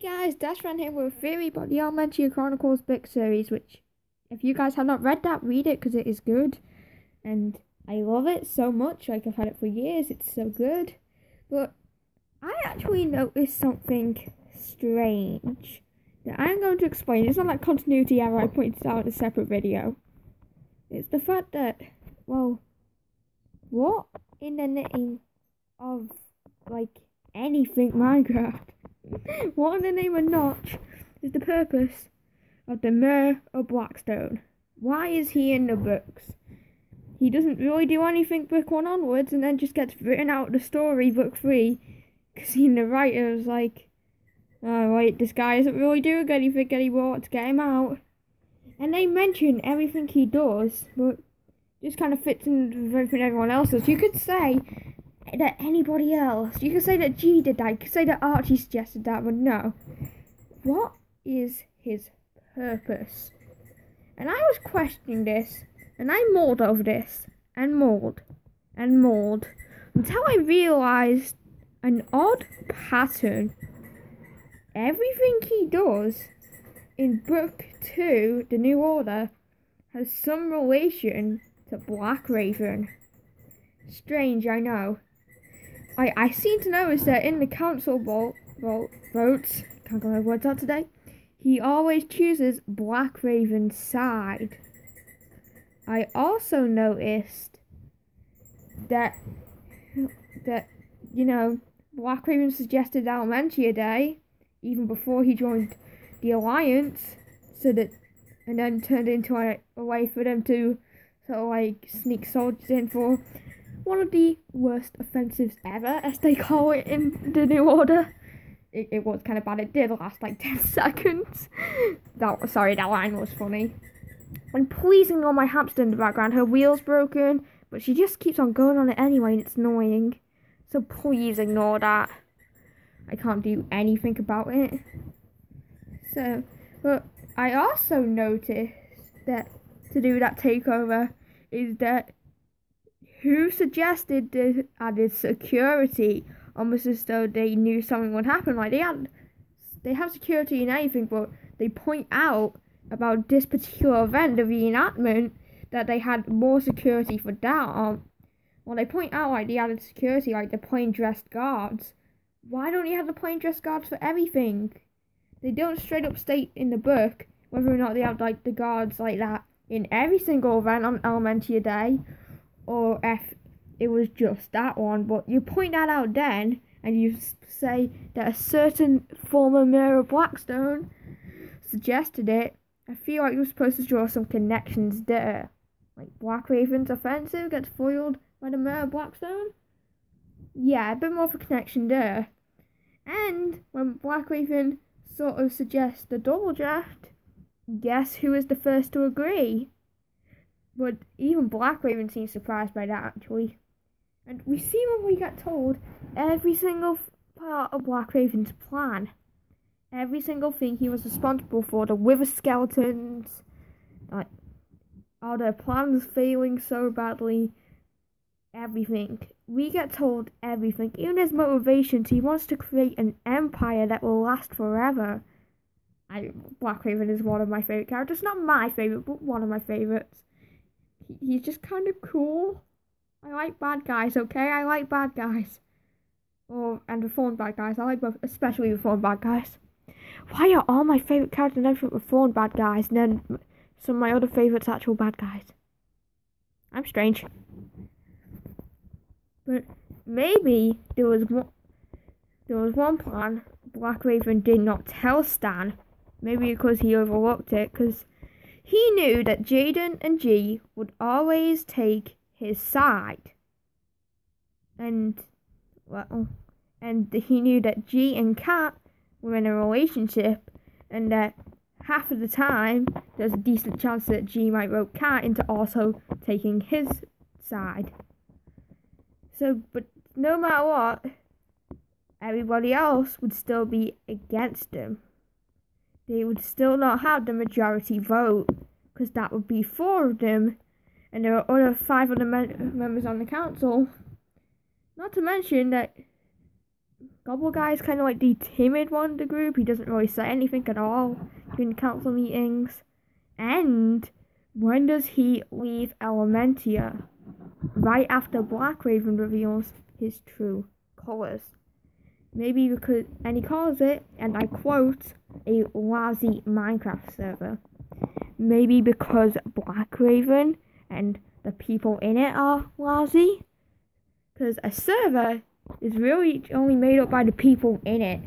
Guys, Dashran here with a theory about the Elementia Chronicles book series, which, if you guys have not read that, read it because it is good. And I love it so much, like I've had it for years, it's so good. But I actually noticed something strange that I'm going to explain. It's not like continuity error I pointed out in a separate video. It's the fact that, well, what in the name of, like, anything Minecraft? What in the name of Notch is the purpose of the Mayor of Blackstone? Why is he in the books? He doesn't really do anything book 1 onwards and then just gets written out of the story book 3 because the writer is like, oh wait, this guy isn't really doing anything anymore, let's get him out. And they mention everything he does, but just kind of fits in with everything everyone else does. You could say that anybody else, you could say that G did that, you could say that Archie suggested that, but no. What is his purpose? And I was questioning this, and I mulled over this, and mulled, until I realised an odd pattern. Everything he does in Book 2, The New Order, has some relation to Blackraven. Strange, I know. I seem to notice that in the council votes, can't get my words out today, he always chooses Blackraven's side. I also noticed that Blackraven suggested Elementia Day even before he joined the Alliance, and then turned into a way for them to sort of like sneak soldiers in for one of the worst offensives ever, as they call it in the New Order. It was kind of bad. It did last like 10 seconds. That line was funny. And please ignore my hamster in the background. Her wheel's broken, but she just keeps on going on it anyway, and it's annoying. So please ignore that. I can't do anything about it. But I also noticed that to do that takeover is that who suggested the added security, almost as though they knew something would happen. Like they have security in anything, but they point out about this particular event, the reenactment, that they had more security for that. Well, they point out like the added security, like the plain dressed guards. Why don't you have the plain dressed guards for everything? They don't straight up state in the book whether or not they have like the guards like that in every single event on Elementia Day, or if it was just that one. But you point that out then, and you say that a certain former mayor of Blackstone suggested it. I feel like you're supposed to draw some connections there. Like Blackraven's offensive gets foiled by the mayor of Blackstone? Yeah, a bit more of a connection there. And when Blackraven sort of suggests the double draft, guess who is the first to agree? But even Blackraven seems surprised by that, actually. And we see when we get told every single part of Blackraven's plan. Every single thing he was responsible for, the wither skeletons, like, all their plans failing so badly, everything. We get told everything. Even his motivations, he wants to create an empire that will last forever. Blackraven is one of my favourite characters. Not my favourite, but one of my favourites. He's just kind of cool. I like bad guys, okay? I like bad guys. And reformed bad guys. I like both, especially reformed bad guys. Why are all my favourite characters and everything reformed bad guys, and then some of my other favourites actual bad guys? I'm strange. But maybe there was one plan Blackraven did not tell Stan. Maybe because he overlooked it, because he knew that Jaden and G would always take his side. And he knew that G and Kat were in a relationship, and that half of the time there's a decent chance that G might rope Kat into also taking his side. So, but no matter what, everybody else would still be against him. They would still not have the majority vote, because that would be 4 of them, and there are other 5 other members on the council. Not to mention that Gobble Guy is kind of like the timid one of the group. He doesn't really say anything at all during the council meetings. And when does he leave Elementia? Right after Blackraven reveals his true colours. Maybe because, and he calls it, and I quote, a lousy Minecraft server. Maybe because Blackraven and the people in it are lousy. Because a server is really only made up by the people in it.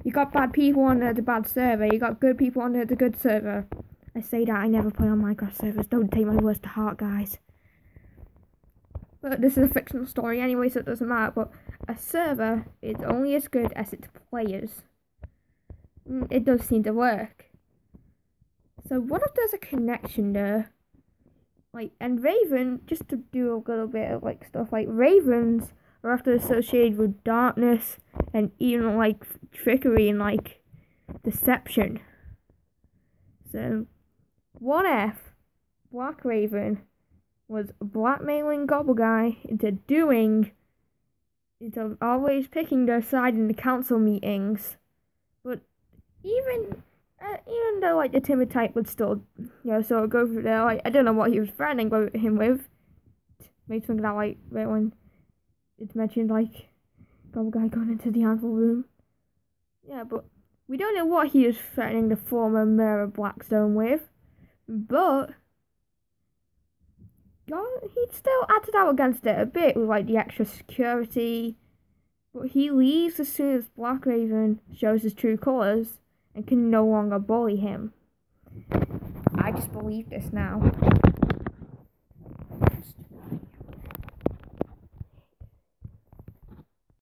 You got bad people on there, the bad server. You got good people on there, the good server. I say that I never play on Minecraft servers. Don't take my words to heart, guys. But this is a fictional story anyway, so it doesn't matter. But a server is only as good as its players. It does seem to work. So what if there's a connection there? Like, and Raven, just to do a little bit of like stuff, like ravens are often associated with darkness and even like trickery and like deception. So what if Blackraven was blackmailing Gobble Guy into always picking their side in the council meetings? But even though like the timid type would still, sort of go through there, like I don't know what he was threatening him with. Makes me think that like when it's mentioned like Gobble Guy going into the anvil room. Yeah, but we don't know what he was threatening the former mayor of Blackstone with. But he still acted out against it a bit with like the extra security. But he leaves as soon as Blackraven shows his true colours and can no longer bully him. I just believe this now.